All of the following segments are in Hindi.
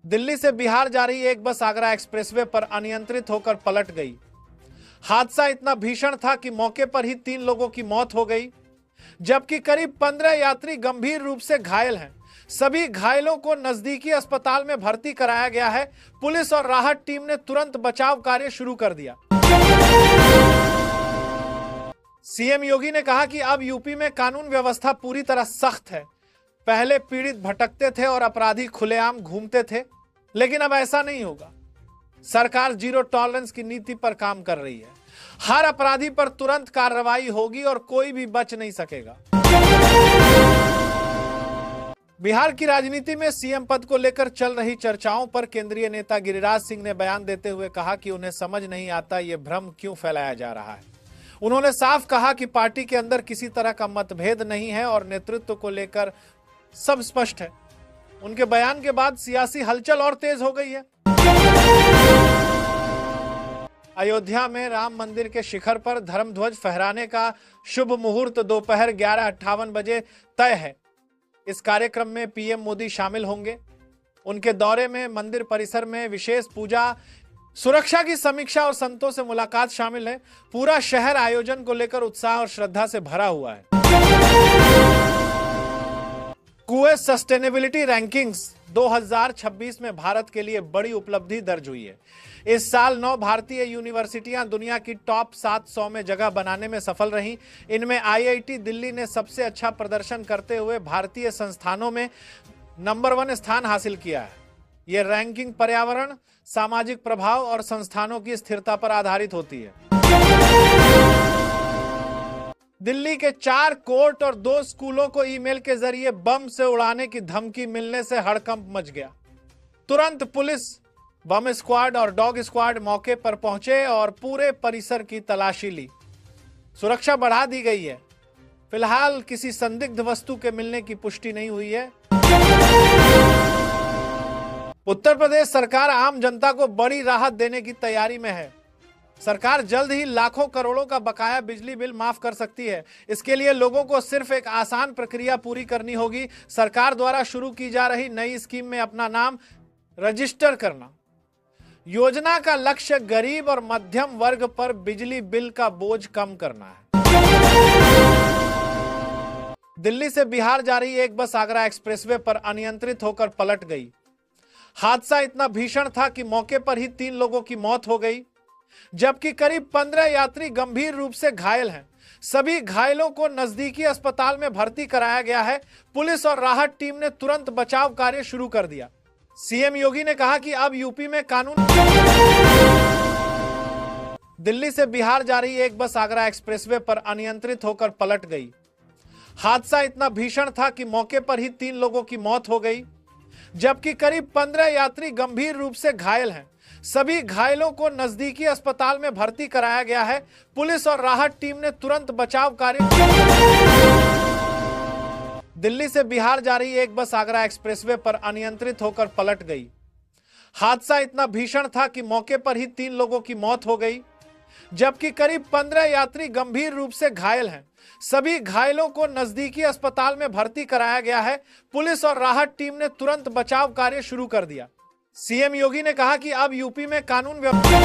दिल्ली से बिहार जा रही एक बस आगरा एक्सप्रेसवे पर अनियंत्रित होकर पलट गई। हादसा इतना भीषण था कि मौके पर ही 3 लोगों की मौत हो गई, जबकि करीब 15 यात्री गंभीर रूप से घायल हैं। सभी घायलों को नजदीकी अस्पताल में भर्ती कराया गया है। पुलिस और राहत टीम ने तुरंत बचाव कार्य शुरू कर दिया। सीएम योगी ने कहा कि अब यूपी में कानून व्यवस्था पूरी तरह सख्त है। पहले पीड़ित भटकते थे और अपराधी खुलेआम घूमते थे, लेकिन अब ऐसा नहीं होगा। सरकार जीरो टॉलरेंस की नीति पर काम कर रही है। हर अपराधी पर तुरंत कार्रवाई होगी और कोई भी बच नहीं सकेगा। बिहार की राजनीति में सीएम पद को लेकर चल रही चर्चाओं पर केंद्रीय नेता गिरिराज सिंह ने बयान देते हुए कहा कि उन्हें समझ नहीं आता ये भ्रम क्यों फैलाया जा रहा है। उन्होंने साफ कहा कि पार्टी के अंदर किसी तरह का मतभेद नहीं है और नेतृत्व को लेकर सब स्पष्ट है। उनके बयान के बाद सियासी हलचल और तेज हो गई है। अयोध्या में राम मंदिर के शिखर पर धर्मध्वज फहराने का शुभ मुहूर्त दोपहर 11:58 बजे तय है। इस कार्यक्रम में पीएम मोदी शामिल होंगे। उनके दौरे में मंदिर परिसर में विशेष पूजा, सुरक्षा की समीक्षा और संतों से मुलाकात शामिल है। पूरा शहर आयोजन को लेकर उत्साह और श्रद्धा से भरा हुआ है। क्वेस सस्टेनेबिलिटी रैंकिंग्स 2026 में भारत के लिए बड़ी उपलब्धि दर्ज हुई है। इस साल 9 भारतीय यूनिवर्सिटियां दुनिया की टॉप 700 में जगह बनाने में सफल रहीं। इनमें आईआईटी दिल्ली ने सबसे अच्छा प्रदर्शन करते हुए भारतीय संस्थानों में नंबर 1 स्थान हासिल किया है। यह रैंकिंग पर्यावरण, सामाजिक प्रभाव और संस्थानों की स्थिरता पर आधारित होती है। दिल्ली के 4 कोर्ट और 2 स्कूलों को ईमेल के जरिए बम से उड़ाने की धमकी मिलने से हड़कंप मच गया। तुरंत पुलिस, बम स्क्वाड और डॉग स्क्वाड मौके पर पहुंचे और पूरे परिसर की तलाशी ली। सुरक्षा बढ़ा दी गई है। फिलहाल किसी संदिग्ध वस्तु के मिलने की पुष्टि नहीं हुई है। उत्तर प्रदेश सरकार आम जनता को बड़ी राहत देने की तैयारी में है। सरकार जल्द ही लाखों करोड़ों का बकाया बिजली बिल माफ कर सकती है। इसके लिए लोगों को सिर्फ एक आसान प्रक्रिया पूरी करनी होगी। सरकार द्वारा शुरू की जा रही नई स्कीम में अपना नाम रजिस्टर करना। योजना का लक्ष्य गरीब और मध्यम वर्ग पर बिजली बिल का बोझ कम करना है। दिल्ली से बिहार जा रही एक बस आगरा एक्सप्रेसवे पर अनियंत्रित होकर पलट गई। हादसा इतना भीषण था कि मौके पर ही 3 लोगों की मौत हो गई, जबकि करीब 15 यात्री गंभीर रूप से घायल हैं। सभी घायलों को नजदीकी अस्पताल में भर्ती कराया गया है। पुलिस और राहत टीम ने तुरंत बचाव कार्य शुरू कर दिया। सीएम योगी ने कहा कि अब यूपी में कानून। दिल्ली से बिहार जा रही एक बस आगरा एक्सप्रेसवे पर अनियंत्रित होकर पलट गई। हादसा इतना भीषण था कि मौके पर ही 3 लोगों की मौत हो गई, जबकि करीब 15 यात्री गंभीर रूप से घायल हैं। सभी घायलों को नजदीकी अस्पताल में भर्ती कराया गया है। पुलिस और राहत टीम ने तुरंत बचाव कार्य। दिल्ली से बिहार जा रही एक बस आगरा एक्सप्रेसवे पर अनियंत्रित होकर पलट गई। हादसा इतना भीषण था कि मौके पर ही 3 लोगों की मौत हो गई, जबकि करीब 15 यात्री गंभीर रूप से घायल हैं। सभी घायलों को नजदीकी अस्पताल में भर्ती कराया गया है। पुलिस और राहत टीम ने तुरंत बचाव कार्य शुरू कर दिया। सीएम योगी ने कहा कि अब यूपी में कानून व्यवस्था।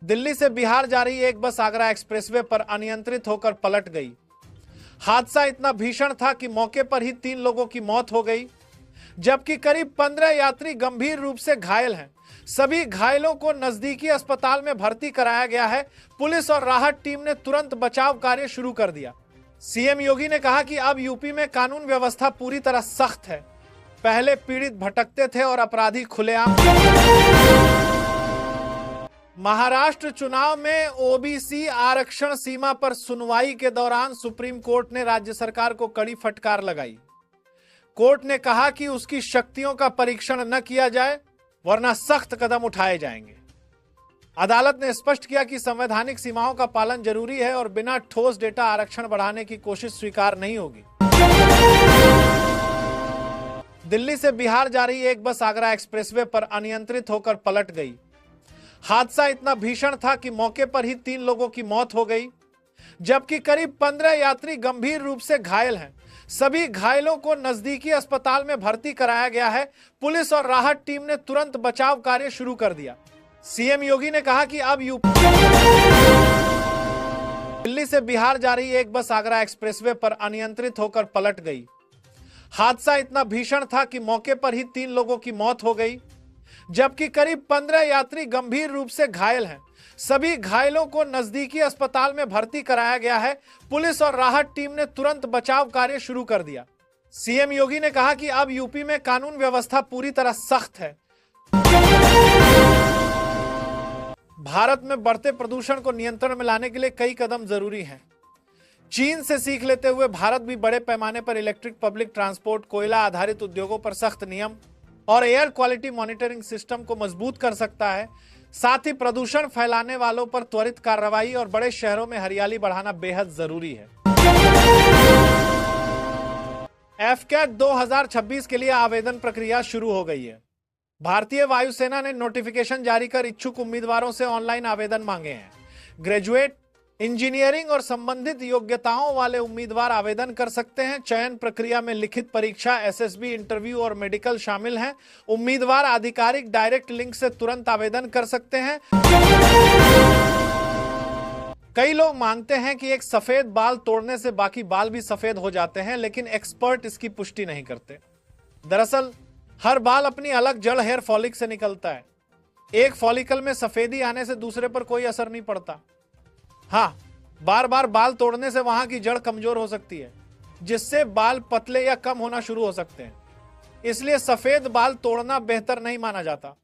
दिल्ली से बिहार जा रही एक बस आगरा एक्सप्रेसवे पर अनियंत्रित होकर पलट गई। हादसा इतना भीषण था कि मौके पर ही 3 लोगों की मौत हो गई, जबकि करीब 15 यात्री गंभीर रूप से घायल हैं। सभी घायलों को नजदीकी अस्पताल में भर्ती कराया गया है। पुलिस और राहत टीम ने तुरंत बचाव कार्य शुरू कर दिया। सीएम योगी ने कहा कि अब यूपी में कानून व्यवस्था पूरी तरह सख्त है। पहले पीड़ित भटकते थे और अपराधी खुलेआम। महाराष्ट्र चुनाव में ओबीसी आरक्षण सीमा पर सुनवाई के दौरान सुप्रीम कोर्ट ने राज्य सरकार को कड़ी फटकार लगाई। कोर्ट ने कहा कि उसकी शक्तियों का परीक्षण न किया जाए, वरना सख्त कदम उठाए जाएंगे। अदालत ने स्पष्ट किया कि संवैधानिक सीमाओं का पालन जरूरी है और बिना ठोस डेटा आरक्षण बढ़ाने की कोशिश स्वीकार नहीं होगी। दिल्ली से बिहार जा रही एक बस आगरा एक्सप्रेसवे पर अनियंत्रित होकर पलट गई। हादसा इतना भीषण था कि मौके पर ही 3 लोगों की मौत हो गई, जबकि करीब 15 यात्री गंभीर रूप से घायल हैं। सभी घायलों को नजदीकी अस्पताल में भर्ती कराया गया है। पुलिस और राहत टीम ने तुरंत बचाव कार्य शुरू कर दिया। सीएम योगी ने कहा कि अब यूपी दिल्ली से बिहार जा रही एक बस आगरा एक्सप्रेसवे पर अनियंत्रित होकर पलट गई। हादसा इतना भीषण था कि मौके पर ही 3 लोगों की मौत हो गई, जबकि करीब 15 यात्री गंभीर रूप से घायल हैं। सभी घायलों को नजदीकी अस्पताल में भर्ती कराया गया है। पुलिस और राहत टीम ने तुरंत बचाव कार्य शुरू कर दिया। सीएम योगी ने कहा कि अब यूपी में कानून व्यवस्था पूरी तरह सख्त है। भारत में बढ़ते प्रदूषण को नियंत्रण में लाने के लिए कई कदम जरूरी हैं। चीन से सीख लेते हुए भारत भी बड़े पैमाने पर इलेक्ट्रिक पब्लिक ट्रांसपोर्ट, कोयला आधारित उद्योगों पर सख्त नियम और एयर क्वालिटी मॉनिटरिंग सिस्टम को मजबूत कर सकता है। साथ ही प्रदूषण फैलाने वालों पर त्वरित कार्रवाई और बड़े शहरों में हरियाली बढ़ाना बेहद जरूरी है। एफकैट 2026 के लिए आवेदन प्रक्रिया शुरू हो गई है। भारतीय वायुसेना ने नोटिफिकेशन जारी कर इच्छुक उम्मीदवारों से ऑनलाइन आवेदन मांगे हैं। ग्रेजुएट, इंजीनियरिंग और संबंधित योग्यताओं वाले उम्मीदवार आवेदन कर सकते हैं। चयन प्रक्रिया में लिखित परीक्षा, एसएसबी इंटरव्यू और मेडिकल शामिल हैं। उम्मीदवार आधिकारिक डायरेक्ट लिंक से तुरंत आवेदन कर सकते हैं। कई लोग मानते हैं कि एक सफेद बाल तोड़ने से बाकी बाल भी सफेद हो जाते हैं, लेकिन एक्सपर्ट इसकी पुष्टि नहीं करते। दरअसल हर बाल अपनी अलग जड़ हेयर फॉलिक से निकलता है। एक फॉलिकल में सफेदी आने से दूसरे पर कोई असर नहीं पड़ता। हाँ, बार बार बाल तोड़ने से वहां की जड़ कमजोर हो सकती है, जिससे बाल पतले या कम होना शुरू हो सकते हैं। इसलिए सफेद बाल तोड़ना बेहतर नहीं माना जाता।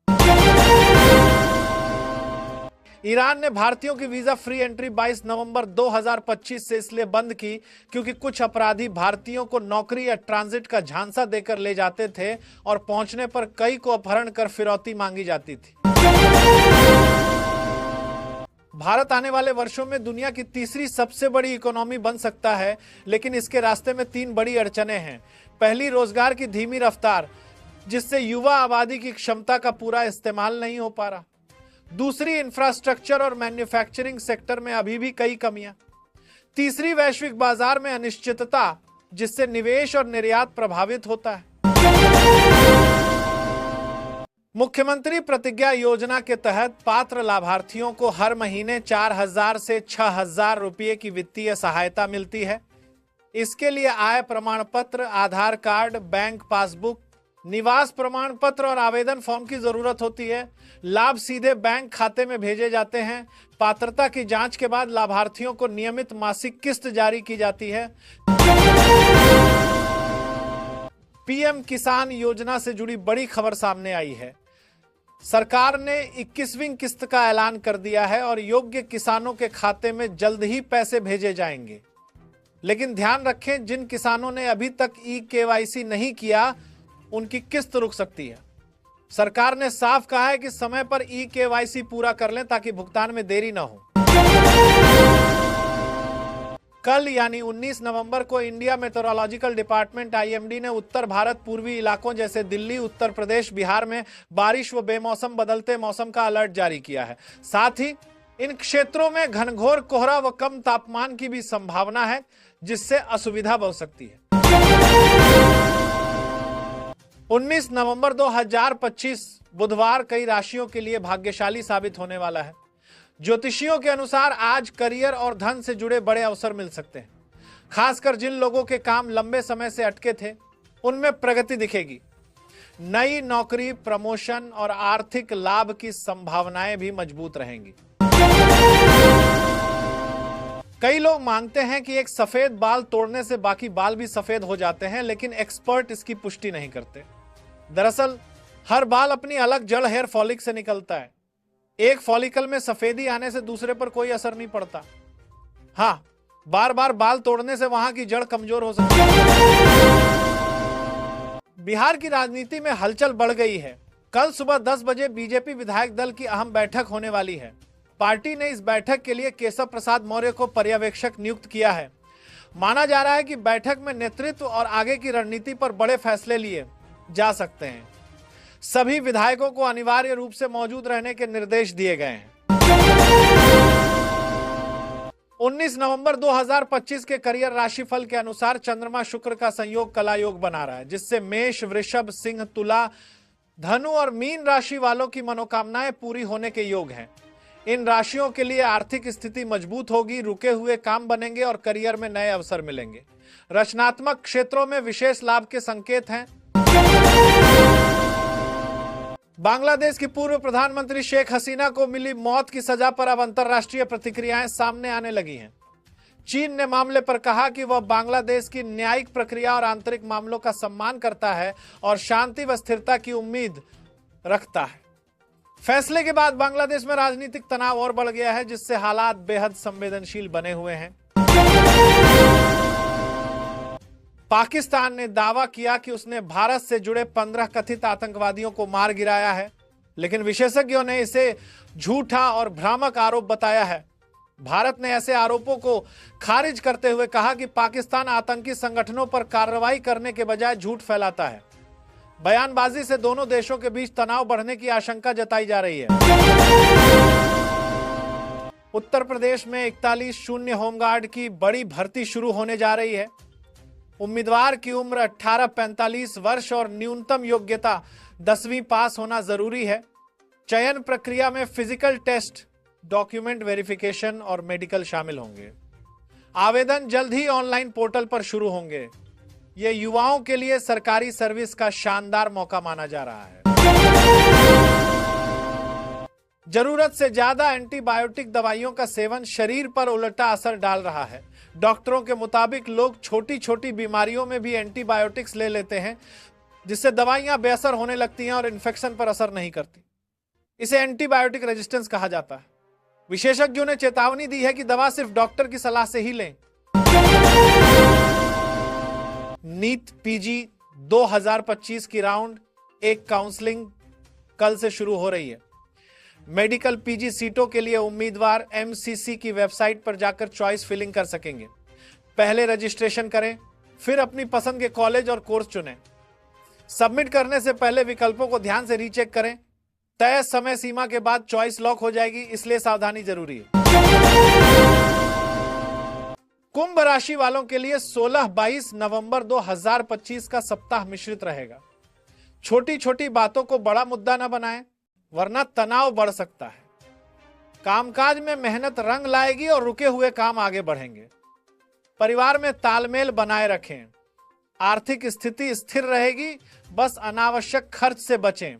ईरान ने भारतीयों की वीजा फ्री एंट्री 22 नवंबर 2025 से इसलिए बंद की क्योंकि कुछ अपराधी भारतीयों को नौकरी या ट्रांजिट का झांसा देकर ले जाते थे और पहुंचने पर कई को अपहरण कर फिरौती मांगी जाती थी। भारत आने वाले वर्षों में दुनिया की तीसरी सबसे बड़ी इकोनॉमी बन सकता है, लेकिन इसके रास्ते में 3 बड़ी अड़चनें हैं। पहली, रोजगार की धीमी रफ्तार, जिससे युवा आबादी की क्षमता का पूरा इस्तेमाल नहीं हो पा रहा। दूसरी, इंफ्रास्ट्रक्चर और मैन्युफैक्चरिंग सेक्टर में अभी भी कई कमियां। तीसरी, वैश्विक बाजार में अनिश्चितता, जिससे निवेश और निर्यात प्रभावित होता है। मुख्यमंत्री प्रतिज्ञा योजना के तहत पात्र लाभार्थियों को हर महीने 4,000 से 6,000 रुपये की वित्तीय सहायता मिलती है। इसके लिए आय प्रमाण पत्र, आधार कार्ड, बैंक पासबुक, निवास प्रमाण पत्र और आवेदन फॉर्म की जरूरत होती है। लाभ सीधे बैंक खाते में भेजे जाते हैं। पात्रता की जांच के बाद लाभार्थियों को नियमित मासिक किस्त जारी की जाती है। पीएम किसान योजना से जुड़ी बड़ी खबर सामने आई है। सरकार ने 21वीं किस्त का ऐलान कर दिया है और योग्य किसानों के खाते में जल्द ही पैसे भेजे जाएंगे। लेकिन ध्यान रखें, जिन किसानों ने अभी तक ई-केवाईसी नहीं किया, उनकी किस्त रुक सकती है। सरकार ने साफ कहा है कि समय पर ई-केवाईसी पूरा कर लें ताकि भुगतान में देरी ना हो। कल यानी 19 नवंबर को इंडिया मेट्रोलॉजिकल डिपार्टमेंट आईएमडी ने उत्तर भारत पूर्वी इलाकों जैसे दिल्ली, उत्तर प्रदेश, बिहार में बारिश व बेमौसम बदलते मौसम का अलर्ट जारी किया है। साथ ही इन क्षेत्रों में घनघोर कोहरा व कम तापमान की भी संभावना है, जिससे असुविधा बढ़ सकती है। 19 नवंबर 2025 बुधवार कई राशियों के लिए भाग्यशाली साबित होने वाला है। ज्योतिषियों के अनुसार आज करियर और धन से जुड़े बड़े अवसर मिल सकते हैं। खासकर जिन लोगों के काम लंबे समय से अटके थे, उनमें प्रगति दिखेगी। नई नौकरी, प्रमोशन और आर्थिक लाभ की संभावनाएं भी मजबूत रहेंगी। कई लोग मानते हैं कि एक सफेद बाल तोड़ने से बाकी बाल भी सफेद हो जाते हैं, लेकिन एक्सपर्ट इसकी पुष्टि नहीं करते। दरअसल हर बाल अपनी अलग जड़ हेयर फॉलिक से निकलता है। एक फॉलिकल में सफेदी आने से दूसरे पर कोई असर नहीं पड़ता। हाँ, बार बार बाल तोड़ने से वहां की जड़ कमजोर हो सकती है। बिहार की राजनीति में हलचल बढ़ गई है। कल सुबह 10 बजे बीजेपी विधायक दल की अहम बैठक होने वाली है। पार्टी ने इस बैठक के लिए केशव प्रसाद मौर्य को पर्यवेक्षक नियुक्त किया है। माना जा रहा है कि बैठक में नेतृत्व और आगे की रणनीति पर बड़े फैसले लिए जा सकते हैं। सभी विधायकों को अनिवार्य रूप से मौजूद रहने के निर्देश दिए गए हैं। 19 नवंबर 2025 के करियर राशिफल के अनुसार चंद्रमा शुक्र का संयोग कला योग बना रहा है, जिससे मेष, वृषभ, सिंह, तुला, धनु और मीन राशि वालों की मनोकामनाएं पूरी होने के योग हैं। इन राशियों के लिए आर्थिक स्थिति मजबूत होगी, रुके हुए काम बनेंगे और करियर में नए अवसर मिलेंगे। रचनात्मक क्षेत्रों में विशेष लाभ के संकेत हैं। बांग्लादेश की पूर्व प्रधानमंत्री शेख हसीना को मिली मौत की सजा पर अब अंतर्राष्ट्रीय प्रतिक्रियाएं सामने आने लगी हैं। चीन ने मामले पर कहा कि वह बांग्लादेश की न्यायिक प्रक्रिया और आंतरिक मामलों का सम्मान करता है और शांति व स्थिरता की उम्मीद रखता है। फैसले के बाद बांग्लादेश में राजनीतिक तनाव और बढ़ गया है, जिससे हालात बेहद संवेदनशील बने हुए हैं। पाकिस्तान ने दावा किया कि उसने भारत से जुड़े 15 कथित आतंकवादियों को मार गिराया है, लेकिन विशेषज्ञों ने इसे झूठा और भ्रामक आरोप बताया है। भारत ने ऐसे आरोपों को खारिज करते हुए कहा कि पाकिस्तान आतंकी संगठनों पर कार्रवाई करने के बजाय झूठ फैलाता है। बयानबाजी से दोनों देशों के बीच तनाव बढ़ने की आशंका जताई जा रही है। उत्तर प्रदेश में 41 शून्य होमगार्ड की बड़ी भर्ती शुरू होने जा रही है। उम्मीदवार की उम्र 18-45 वर्ष और न्यूनतम योग्यता 10वीं पास होना जरूरी है। चयन प्रक्रिया में फिजिकल टेस्ट, डॉक्यूमेंट वेरिफिकेशन और मेडिकल शामिल होंगे। आवेदन जल्द ही ऑनलाइन पोर्टल पर शुरू होंगे। ये युवाओं के लिए सरकारी सर्विस का शानदार मौका माना जा रहा है। जरूरत से ज्यादा एंटीबायोटिक दवाइयों का सेवन शरीर पर उल्टा असर डाल रहा है। डॉक्टरों के मुताबिक लोग छोटी छोटी बीमारियों में भी एंटीबायोटिक्स ले लेते हैं, जिससे दवाइयां बेअसर होने लगती हैं और इन्फेक्शन पर असर नहीं करती। इसे एंटीबायोटिक रेजिस्टेंस कहा जाता है। विशेषज्ञों ने चेतावनी दी है कि दवा सिर्फ डॉक्टर की सलाह से ही लें। नीट पीजी 2025 की राउंड 1 काउंसलिंग कल से शुरू हो रही है। मेडिकल पीजी सीटों के लिए उम्मीदवार एमसीसी की वेबसाइट पर जाकर चॉइस फिलिंग कर सकेंगे। पहले रजिस्ट्रेशन करें, फिर अपनी पसंद के कॉलेज और कोर्स चुनें। सबमिट करने से पहले विकल्पों को ध्यान से रीचेक करें। तय समय सीमा के बाद चॉइस लॉक हो जाएगी, इसलिए सावधानी जरूरी है। कुंभ राशि वालों के लिए 16-22 नवंबर 2025 का सप्ताह मिश्रित रहेगा। छोटी छोटी बातों को बड़ा मुद्दा न बनाएं, वरना तनाव बढ़ सकता है। कामकाज में मेहनत रंग लाएगी और रुके हुए काम आगे बढ़ेंगे। परिवार में तालमेल बनाए रखें। आर्थिक स्थिति स्थिर रहेगी, बस अनावश्यक खर्च से बचें।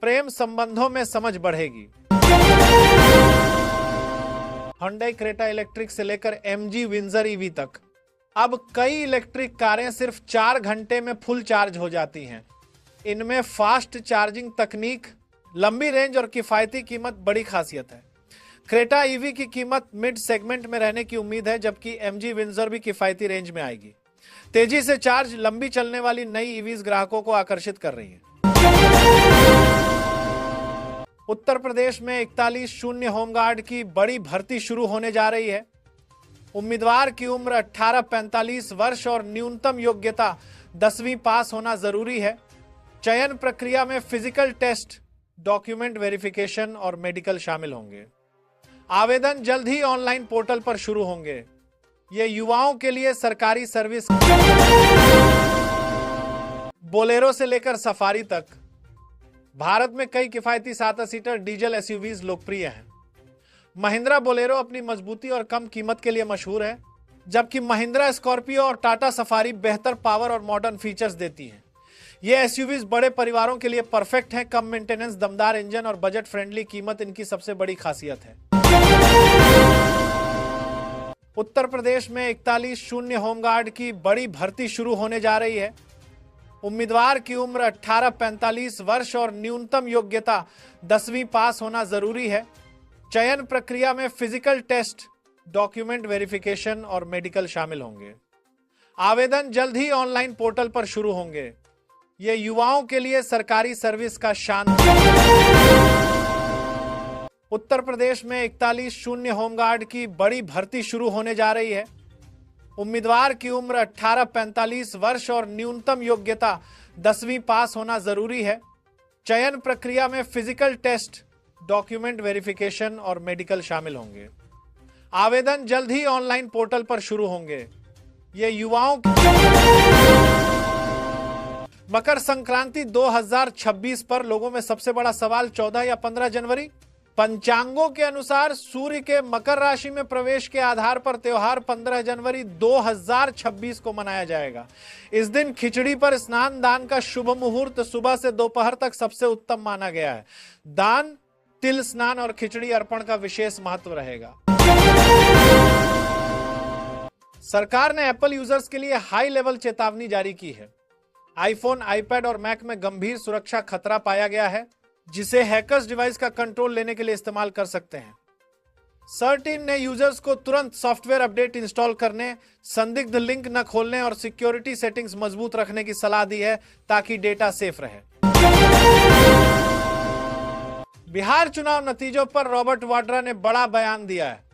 प्रेम संबंधों में समझ बढ़ेगी। Hyundai क्रेटा इलेक्ट्रिक से लेकर MG विंजर ईवी तक अब कई इलेक्ट्रिक कारें सिर्फ 4 घंटे में फुल चार्ज हो जाती हैं। इनमें फास्ट चार्जिंग तकनीक, लंबी रेंज और किफायती कीमत बड़ी खासियत है। क्रेटा ईवी की कीमत मिड सेगमेंट में रहने की उम्मीद है, जबकि MG विंजर भी किफायती रेंज में आएगी। तेजी से चार्ज, लंबी चलने वाली नई ईवीज ग्राहकों को आकर्षित कर रही है। उत्तर प्रदेश में 41 शून्य होमगार्ड की बड़ी भर्ती शुरू होने जा रही है। उम्मीदवार की उम्र 18-45 वर्ष और न्यूनतम योग्यता 10वीं पास होना जरूरी है। चयन प्रक्रिया में फिजिकल टेस्ट, डॉक्यूमेंट वेरिफिकेशन और मेडिकल शामिल होंगे। आवेदन जल्द ही ऑनलाइन पोर्टल पर शुरू होंगे। ये युवाओं के लिए सरकारी सर्विस, बोलेरो से लेकर सफारी तक भारत में कई किफायती 7 सीटर डीजल एसयूवीज लोकप्रिय हैं। महिंद्रा बोलेरो अपनी मजबूती और कम कीमत के लिए मशहूर है, जबकि महिंद्रा स्कॉर्पियो और टाटा सफारी बेहतर पावर और मॉडर्न फीचर्स देती हैं। ये एसयूवीज बड़े परिवारों के लिए परफेक्ट हैं। कम मेंटेनेंस, दमदार इंजन और बजट फ्रेंडली कीमत इनकी सबसे बड़ी खासियत है। उत्तर प्रदेश में 41 शून्य होमगार्ड की बड़ी भर्ती शुरू होने जा रही है। उम्मीदवार की उम्र 18-45 वर्ष और न्यूनतम योग्यता 10वीं पास होना जरूरी है। चयन प्रक्रिया में फिजिकल टेस्ट, डॉक्यूमेंट वेरिफिकेशन और मेडिकल शामिल होंगे। आवेदन जल्द ही ऑनलाइन पोर्टल पर शुरू होंगे। ये युवाओं के लिए सरकारी सर्विस का शानदार। उत्तर प्रदेश में 41 शून्य होमगार्ड की बड़ी भर्ती शुरू होने जा रही है। उम्मीदवार की उम्र 18-45 वर्ष और न्यूनतम योग्यता 10वीं पास होना जरूरी है। चयन प्रक्रिया में फिजिकल टेस्ट, डॉक्यूमेंट वेरिफिकेशन और मेडिकल शामिल होंगे। आवेदन जल्द ही ऑनलाइन पोर्टल पर शुरू होंगे। ये युवाओं मकर संक्रांति 2026 पर लोगों में सबसे बड़ा सवाल 14 या 15 जनवरी। पंचांगों के अनुसार सूर्य के मकर राशि में प्रवेश के आधार पर त्योहार 15 जनवरी 2026 को मनाया जाएगा। इस दिन खिचड़ी पर स्नान दान का शुभ मुहूर्त सुबह से दोपहर तक सबसे उत्तम माना गया है। दान, तिल स्नान और खिचड़ी अर्पण का विशेष महत्व रहेगा। सरकार ने एप्पल यूजर्स के लिए हाई लेवल चेतावनी जारी की है। आईफोन, आईपैड और मैक में गंभीर सुरक्षा खतरा पाया गया है, जिसे हैकर्स डिवाइस का कंट्रोल लेने के लिए इस्तेमाल कर सकते हैं। सर्टिन ने यूजर्स को तुरंत सॉफ्टवेयर अपडेट इंस्टॉल करने, संदिग्ध लिंक न खोलने और सिक्योरिटी सेटिंग्स मजबूत रखने की सलाह दी है ताकि डेटा सेफ रहे। बिहार चुनाव नतीजों पर रॉबर्ट वाड्रा ने बड़ा बयान दिया है।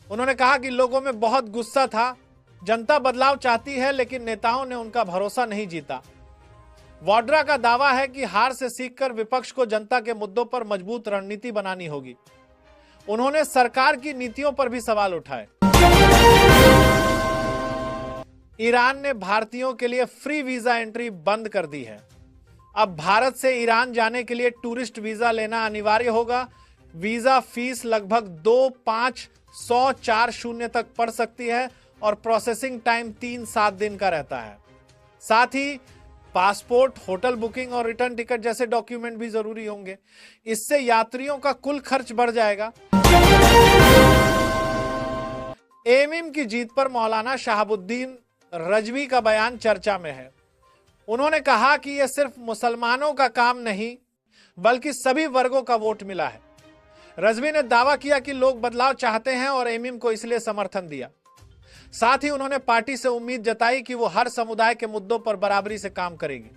उन्होंने कहा कि लोगों में बहुत गुस्सा था, जनता बदलाव चाहती है लेकिन नेताओं ने उनका भरोसा नहीं जीता। वाड्रा का दावा है कि हार से सीखकर विपक्ष को जनता के मुद्दों पर मजबूत रणनीति बनानी होगी। उन्होंने सरकार की नीतियों पर भी सवाल उठाए। ईरान ने भारतीयों के लिए फ्री वीजा एंट्री बंद कर दी है। अब भारत से ईरान जाने के लिए टूरिस्ट वीजा लेना अनिवार्य होगा। वीजा फीस लगभग 2,540 तक पड़ सकती है और प्रोसेसिंग टाइम 3-7 दिन का रहता है। साथ ही पासपोर्ट, होटल बुकिंग और रिटर्न टिकट जैसे डॉक्यूमेंट भी जरूरी होंगे। इससे यात्रियों का कुल खर्च बढ़ जाएगा। एमिम की जीत पर मौलाना शहाबुद्दीन रजवी का बयान चर्चा में है। उन्होंने कहा कि यह सिर्फ मुसलमानों का काम नहीं बल्कि सभी वर्गों का वोट मिला है। रजवी ने दावा किया कि लोग बदलाव चाहते हैं और एमिम को इसलिए समर्थन दिया। साथ ही उन्होंने पार्टी से उम्मीद जताई कि वो हर समुदाय के मुद्दों पर बराबरी से काम करेगी।